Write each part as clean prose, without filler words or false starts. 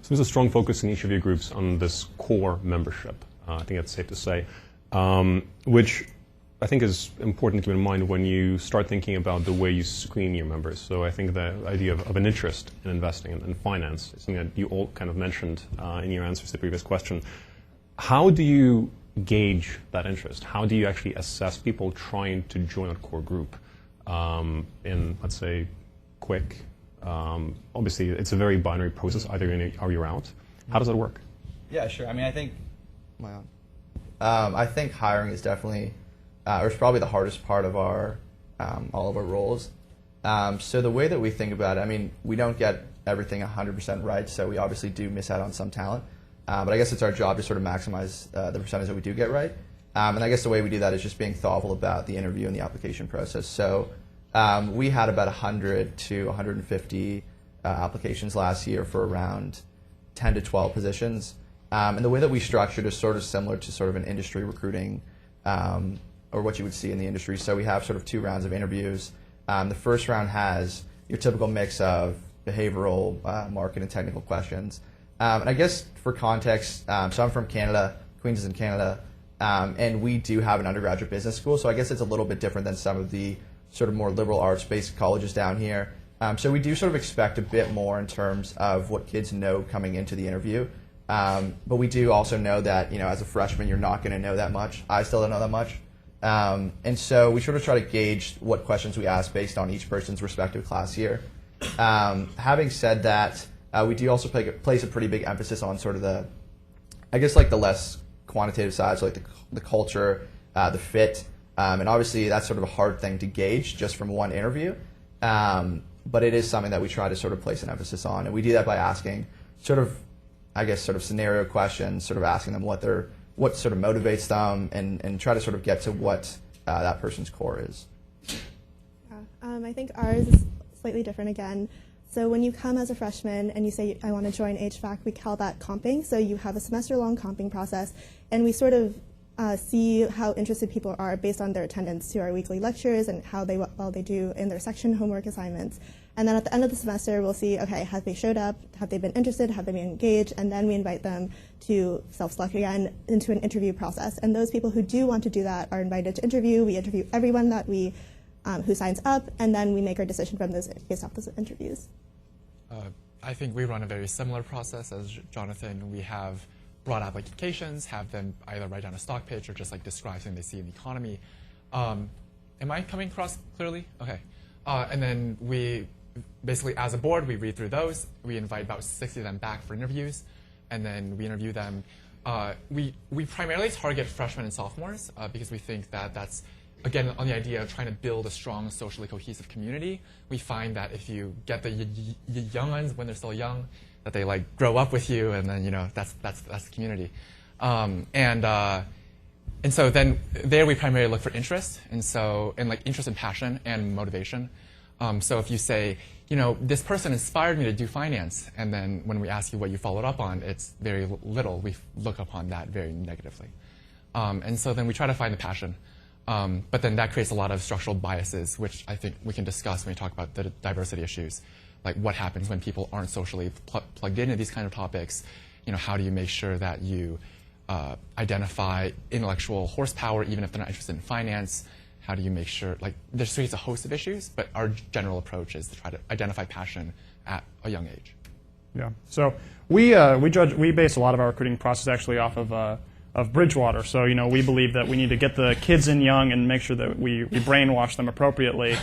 So there's a strong focus in each of your groups on this core membership. I think that's safe to say, which I think is important to keep in mind when you start thinking about the way you screen your members. So I think the idea of an interest in investing and finance is something that you all kind of mentioned in your answers to the previous question. How do you gauge that interest? How do you actually assess people trying to join a core group in, let's say, quick? Obviously, it's a very binary process. Either you're in or you're out. How does that work? Yeah, sure. I mean, I think I think hiring is definitely, or it's probably the hardest part of our all of our roles. So the way that we think about it, I mean, we don't get everything 100% right, so we obviously do miss out on some talent. But I guess it's our job to sort of maximize the percentage that we do get right. And I guess the way we do that is just being thoughtful about the interview and the application process. So we had about 100 to 150 applications last year for around 10 to 12 positions. And the way that we structured is sort of similar to sort of an industry recruiting or what you would see in the industry. So we have sort of 2 rounds of interviews. The first round has your typical mix of behavioral, market, and technical questions. And I guess for context, so I'm from Canada, Queens is in Canada, and we do have an undergraduate business school, so I guess it's a little bit different than some of the sort of more liberal arts-based colleges down here. So we do sort of expect a bit more in terms of what kids know coming into the interview. But we do also know that, as a freshman, you're not going to know that much. I still don't know that much. And so we sort of try to gauge what questions we ask based on each person's respective class year. Having said that, we do also place a pretty big emphasis on sort of the less quantitative side, so like the culture, the fit, and obviously that's sort of a hard thing to gauge just from one interview. But it is something that we try to sort of place an emphasis on, and we do that by asking sort of scenario questions, sort of asking them what sort of motivates them, and try to sort of get to what that person's core is. Yeah, I think ours is slightly different again. So when you come as a freshman and you say, I want to join HVAC, we call that comping. So you have a semester-long comping process, and we sort of see how interested people are based on their attendance to our weekly lectures and how well they do in their section homework assignments. And then at the end of the semester, we'll see, okay, have they showed up? Have they been interested? Have they been engaged? And then we invite them to self-select again into an interview process. And those people who do want to do that are invited to interview. We interview everyone that we who signs up, and then we make our decision from those based off those interviews. I think we run a very similar process as Jonathan. We have broad applications, have them either write down a stock pitch or just like describe something they see in the economy. Am I coming across clearly? Okay. And then we basically, as a board, we read through those. We invite about 60 of them back for interviews, and then we interview them. We primarily target freshmen and sophomores because we think that that's, again, on the idea of trying to build a strong, socially cohesive community. We find that if you get the young ones when they're still young, that they like grow up with you, and then that's the community. And so then there we primarily look for interest, and like interest and passion and motivation. So if you say, this person inspired me to do finance, and then when we ask you what you followed up on, it's very little. We look upon that very negatively. And so then we try to find the passion. But then that creates a lot of structural biases, which I think we can discuss when we talk about the diversity issues, like what happens when people aren't socially plugged into these kind of topics. How do you make sure that you identify intellectual horsepower, even if they're not interested in finance? How do you make sure, there's a host of issues, but our general approach is to try to identify passion at a young age. Yeah. So we base a lot of our recruiting process actually off of Bridgewater. So, we believe that we need to get the kids in young and make sure that we brainwash them appropriately.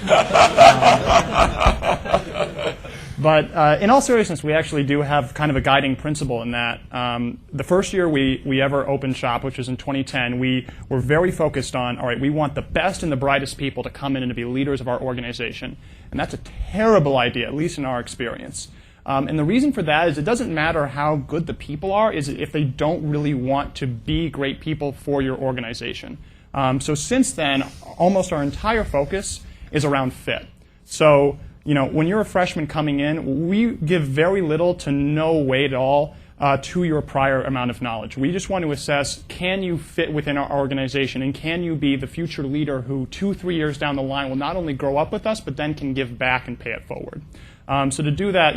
But in all seriousness, we actually do have kind of a guiding principle in that. The first year we ever opened shop, which was in 2010, we were very focused on, all right, we want the best and the brightest people to come in and to be leaders of our organization. And that's a terrible idea, at least in our experience. And the reason for that is it doesn't matter how good the people are, is if they don't really want to be great people for your organization. So since then, almost our entire focus is around fit. So, when you're a freshman coming in, we give very little to no weight at all to your prior amount of knowledge. We just want to assess, can you fit within our organization, and can you be the future leader who 2-3 years down the line will not only grow up with us, but then can give back and pay it forward. So to do that,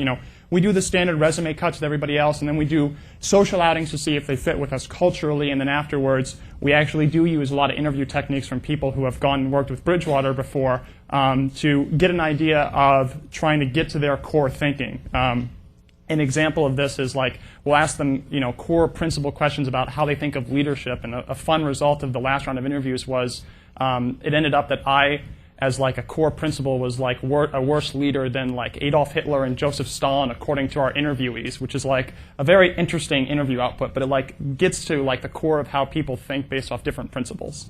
we do the standard resume cuts with everybody else, and then we do social outings to see if they fit with us culturally, and then afterwards, we actually do use a lot of interview techniques from people who have gone and worked with Bridgewater before to get an idea of trying to get to their core thinking. An example of this is we'll ask them, core principle questions about how they think of leadership, and a fun result of the last round of interviews was it ended up that I, as a core principle, was a worse leader than Adolf Hitler and Joseph Stalin, according to our interviewees, which is a very interesting interview output, but it gets to the core of how people think based off different principles.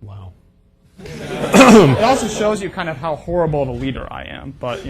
Wow. It also shows you kind of how horrible of a leader I am, but